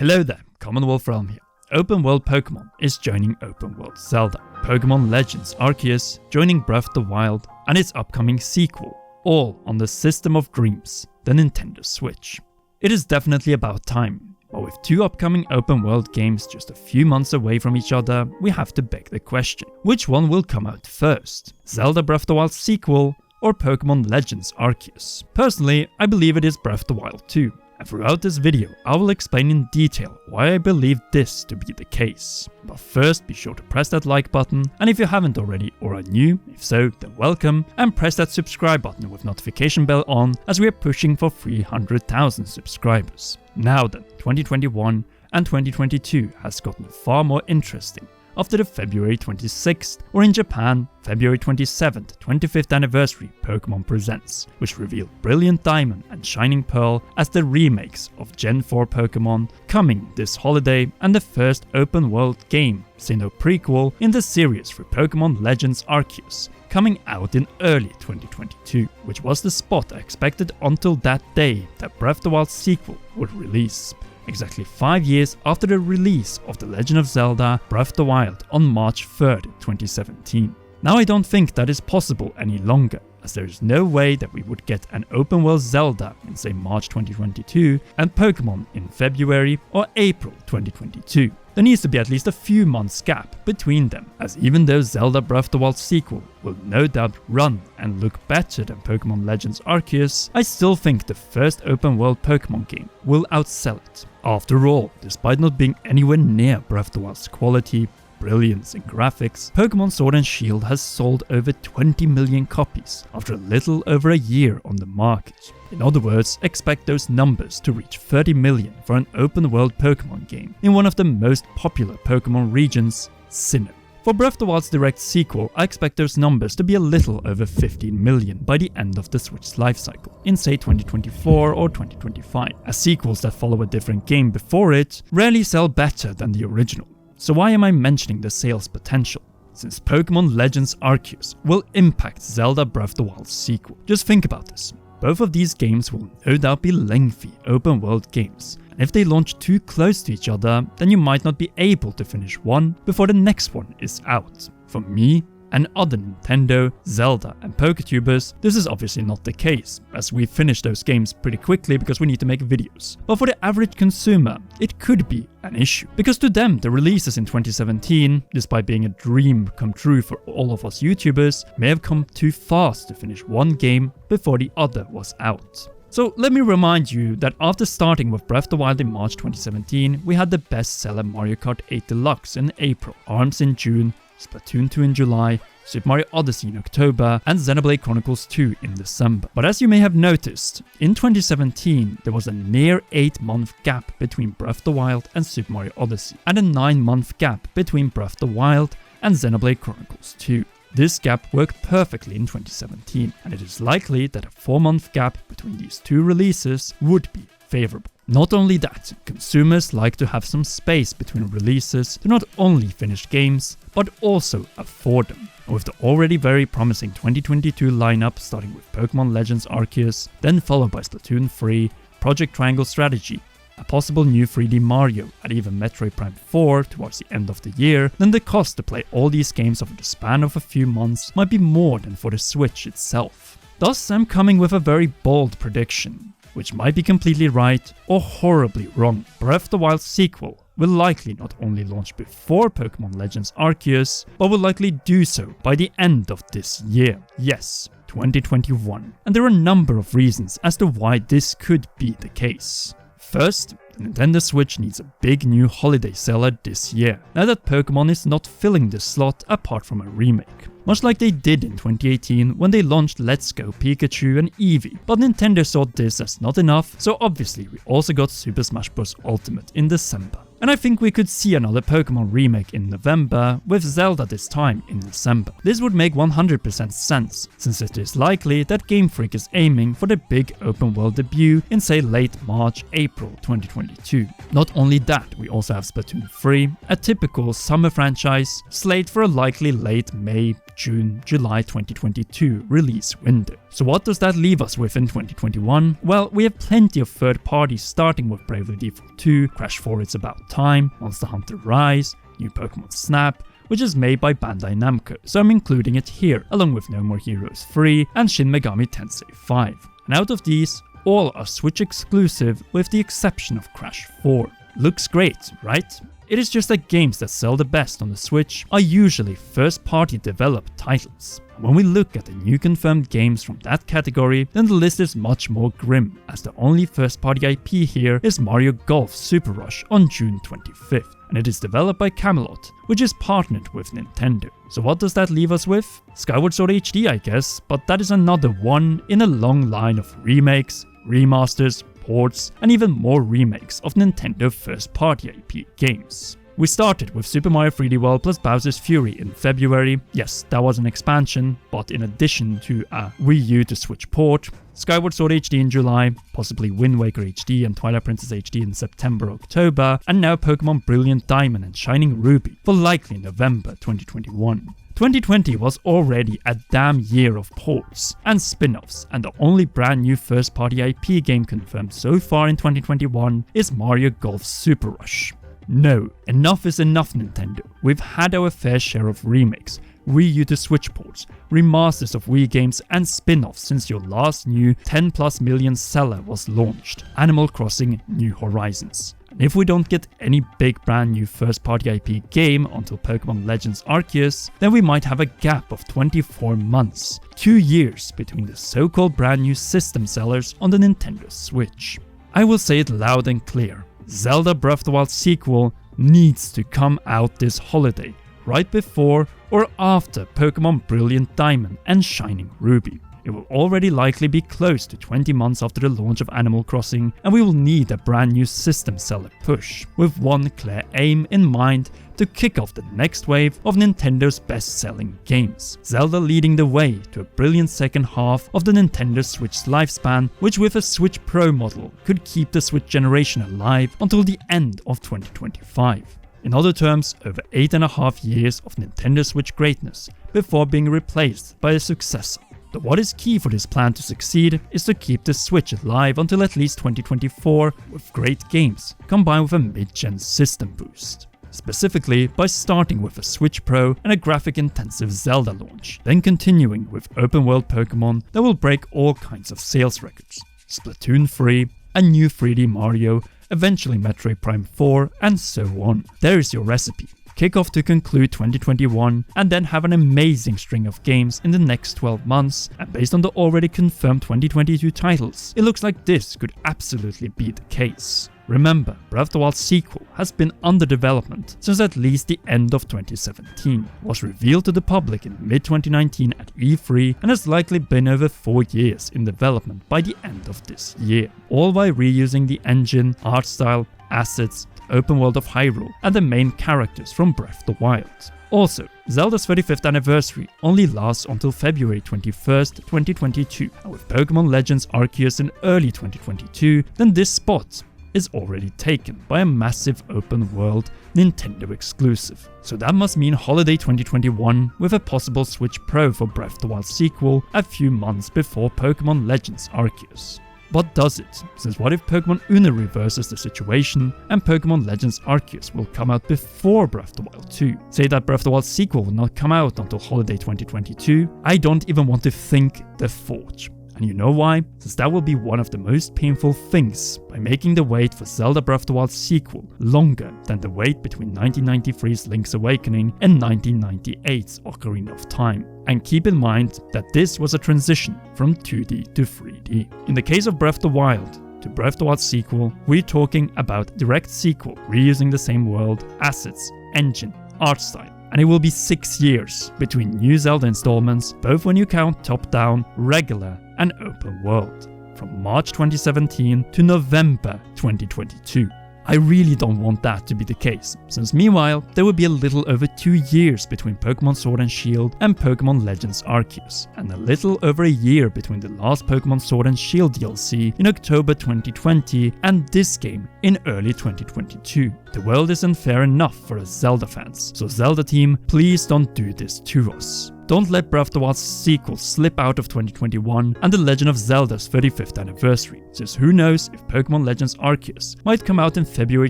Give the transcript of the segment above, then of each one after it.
Hello there, Commonwealth Realm here. Open World Pokemon is joining Open World Zelda, Pokemon Legends Arceus joining Breath of the Wild and its upcoming sequel, all on the System of Dreams, the Nintendo Switch. It is definitely about time, but with two upcoming open world games just a few months away from each other, we have to beg the question, which one will come out first? Zelda Breath of the Wild sequel or Pokemon Legends Arceus? Personally, I believe it is Breath of the Wild 2. And throughout this video, I will explain in detail why I believe this to be the case. But first, be sure to press that like button, and if you haven't already or are new, if so, then welcome, and press that subscribe button with notification bell on as we are pushing for 300,000 subscribers. Now then, 2021 and 2022 has gotten far more interesting after the February 26th, or in Japan, February 27th, 25th anniversary Pokemon Presents, which revealed Brilliant Diamond and Shining Pearl as the remakes of Gen 4 Pokemon coming this holiday, and the first open world game, say no prequel, in the series for Pokemon Legends Arceus, coming out in early 2022, which was the spot I expected until that day that Breath of the Wild sequel would release. Exactly 5 years after the release of The Legend of Zelda Breath of the Wild on March 3rd, 2017. Now I don't think that is possible any longer, as there is no way that we would get an open world Zelda in say March 2022 and Pokemon in February or April 2022. There needs to be at least a few months gap between them, as even though Zelda Breath of the Wild sequel will no doubt run and look better than Pokemon Legends Arceus, I still think the first open world Pokemon game will outsell it. After all, despite not being anywhere near Breath of the Wild's quality, brilliance and graphics, Pokemon Sword and Shield has sold over 20 million copies after a little over a year on the market. In other words, expect those numbers to reach 30 million for an open world Pokemon game in one of the most popular Pokemon regions, Sinnoh. For Breath of the Wild's direct sequel, I expect those numbers to be a little over 15 million by the end of the Switch's lifecycle, in say 2024 or 2025, as sequels that follow a different game before it rarely sell better than the original. So why am I mentioning the sales potential? Since Pokemon Legends Arceus will impact Zelda Breath of the Wild's sequel. Just think about this. Both of these games will no doubt be lengthy open world games, and if they launch too close to each other, then you might not be able to finish one before the next one is out. For me and other Nintendo, Zelda and Poketubers, this is obviously not the case, as we finish those games pretty quickly because we need to make videos. But for the average consumer, it could be an issue, because to them the releases in 2017, despite being a dream come true for all of us YouTubers, may have come too fast to finish one game before the other was out. So let me remind you that after starting with Breath of the Wild in March 2017, we had the bestseller Mario Kart 8 Deluxe in April, ARMS in June, Splatoon 2 in July, Super Mario Odyssey in October, and Xenoblade Chronicles 2 in December. But as you may have noticed, in 2017 there was a near 8-month gap between Breath of the Wild and Super Mario Odyssey, and a 9-month gap between Breath of the Wild and Xenoblade Chronicles 2. This gap worked perfectly in 2017, and it is likely that a 4-month gap between these two releases would be favorable. Not only that, consumers like to have some space between releases to not only finish games, but also afford them. And with the already very promising 2022 lineup starting with Pokemon Legends Arceus, then followed by Splatoon 3, Project Triangle Strategy, a possible new 3D Mario, and even Metroid Prime 4 towards the end of the year, then the cost to play all these games over the span of a few months might be more than for the Switch itself. Thus, I'm coming with a very bold prediction, which might be completely right or horribly wrong. Breath of the Wild sequel will likely not only launch before Pokemon Legends Arceus, but will likely do so by the end of this year. Yes, 2021. And there are a number of reasons as to why this could be the case. First, the Nintendo Switch needs a big new holiday seller this year, now that Pokemon is not filling this slot apart from a remake. Much like they did in 2018 when they launched Let's Go Pikachu and Eevee, but Nintendo saw this as not enough, so obviously we also got Super Smash Bros. Ultimate in December. And I think we could see another Pokemon remake in November, with Zelda this time in December. This would make 100% sense, since it is likely that Game Freak is aiming for the big open world debut in say late March, April 2022. Not only that, we also have Splatoon 3, a typical summer franchise, slated for a likely late May, June, July 2022 release window. So what does that leave us with in 2021? Well, we have plenty of third parties starting with Bravely Default 2, Crash 4 It's About Time, Monster Hunter Rise, New Pokemon Snap, which is made by Bandai Namco, so I'm including it here, along with No More Heroes 3 and Shin Megami Tensei 5. And out of these, all are Switch exclusive with the exception of Crash 4. Looks great, right? It is just that games that sell the best on the Switch are usually first-party developed titles. When we look at the new confirmed games from that category, then the list is much more grim, as the only first-party IP here is Mario Golf Super Rush on June 25th, and it is developed by Camelot, which is partnered with Nintendo. So what does that leave us with? Skyward Sword HD, I guess, but that is another one in a long line of remakes, remasters, ports, and even more remakes of Nintendo first-party IP games. We started with Super Mario 3D World plus Bowser's Fury in February. Yes, that was an expansion, but in addition to a Wii U to Switch port, Skyward Sword HD in July, possibly Wind Waker HD and Twilight Princess HD in September, October, and now Pokemon Brilliant Diamond and Shining Ruby for likely November 2021. 2020 was already a damn year of ports and spin-offs, and the only brand new first-party IP game confirmed so far in 2021 is Mario Golf Super Rush. No, enough is enough, Nintendo. We've had our fair share of remakes, Wii U to Switch ports, remasters of Wii games and spin-offs since your last new 10+ million seller was launched, Animal Crossing New Horizons. And if we don't get any big brand new first-party IP game until Pokemon Legends Arceus, then we might have a gap of 24 months, 2 years between the so-called brand new system sellers on the Nintendo Switch. I will say it loud and clear. Zelda Breath of the Wild sequel needs to come out this holiday, right before or after Pokemon Brilliant Diamond and Shining Ruby. It will already likely be close to 20 months after the launch of Animal Crossing, and we will need a brand new system seller push, with one clear aim in mind to kick off the next wave of Nintendo's best-selling games. Zelda leading the way to a brilliant second half of the Nintendo Switch's lifespan, which with a Switch Pro model could keep the Switch generation alive until the end of 2025. In other terms, over 8.5 years of Nintendo Switch greatness before being replaced by a successor. But what is key for this plan to succeed is to keep the Switch alive until at least 2024 with great games, combined with a mid-gen system boost. Specifically by starting with a Switch Pro and a graphic-intensive Zelda launch, then continuing with open-world Pokemon that will break all kinds of sales records. Splatoon 3, a new 3D Mario, eventually Metroid Prime 4, and so on. There is your recipe. Kick off to conclude 2021 and then have an amazing string of games in the next 12 months, and based on the already confirmed 2022 titles, it looks like this could absolutely be the case. Remember, Breath of the Wild sequel has been under development since at least the end of 2017, was revealed to the public in mid-2019 at E3, and has likely been over 4 years in development by the end of this year, all while reusing the engine, art style, assets, open world of Hyrule, and the main characters from Breath of the Wild. Also, Zelda's 35th anniversary only lasts until February 21st, 2022, and with Pokemon Legends Arceus in early 2022, then this spot is already taken by a massive open world Nintendo exclusive. So that must mean holiday 2021 with a possible Switch Pro for Breath of the Wild sequel a few months before Pokemon Legends Arceus. But does it? Since what if Pokemon Uno reverses the situation and Pokemon Legends Arceus will come out before Breath of the Wild 2? Say that Breath of the Wild sequel will not come out until holiday 2022? I don't even want to think the thought. And you know why? Since that will be one of the most painful things by making the wait for Zelda Breath of the Wild sequel longer than the wait between 1993's Link's Awakening and 1998's Ocarina of Time. And keep in mind that this was a transition from 2D to 3D. In the case of Breath of the Wild to Breath of the Wild sequel, we're talking about direct sequel, reusing the same world, assets, engine, art style. And it will be 6 years between new Zelda installments, both when you count top-down, regular, and open world, from March 2017 to November 2022. I really don't want that to be the case, since meanwhile there will be a little over 2 years between Pokemon Sword and Shield and Pokemon Legends Arceus, and a little over a year between the last Pokemon Sword and Shield DLC in October 2020 and this game in early 2022. The world isn't fair enough for us Zelda fans, so Zelda team, please don't do this to us. Don't let Breath of the Wild's sequel slip out of 2021 and The Legend of Zelda's 35th anniversary, since who knows if Pokemon Legends Arceus might come out in February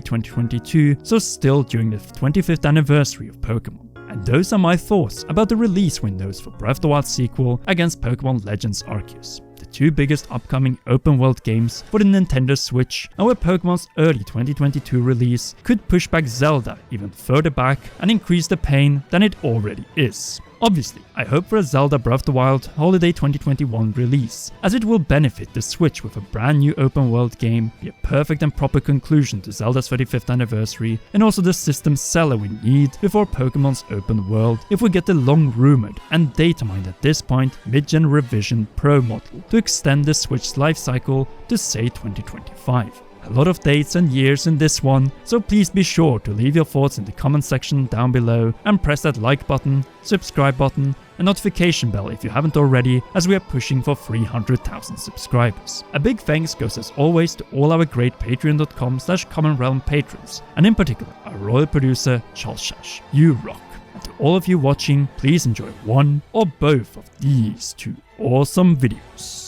2022, so still during the 25th anniversary of Pokemon. And those are my thoughts about the release windows for Breath of the Wild sequel against Pokemon Legends Arceus, the two biggest upcoming open world games for the Nintendo Switch, and where Pokemon's early 2022 release could push back Zelda even further back and increase the pain than it already is. Obviously, I hope for a Zelda Breath of the Wild Holiday 2021 release, as it will benefit the Switch with a brand new open world game, be a perfect and proper conclusion to Zelda's 35th anniversary, and also the system seller we need before Pokemon's open world if we get the long rumored and data mined at this point mid-gen revision Pro model to extend the Switch's lifecycle to say 2025. A lot of dates and years in this one, so please be sure to leave your thoughts in the comment section down below and press that like button, subscribe button and notification bell if you haven't already, as we are pushing for 300,000 subscribers. A big thanks goes as always to all our great patreon.com/commonrealm patrons, and in particular our royal producer Charles Shash. You rock. And to all of you watching, please enjoy one or both of these two awesome videos.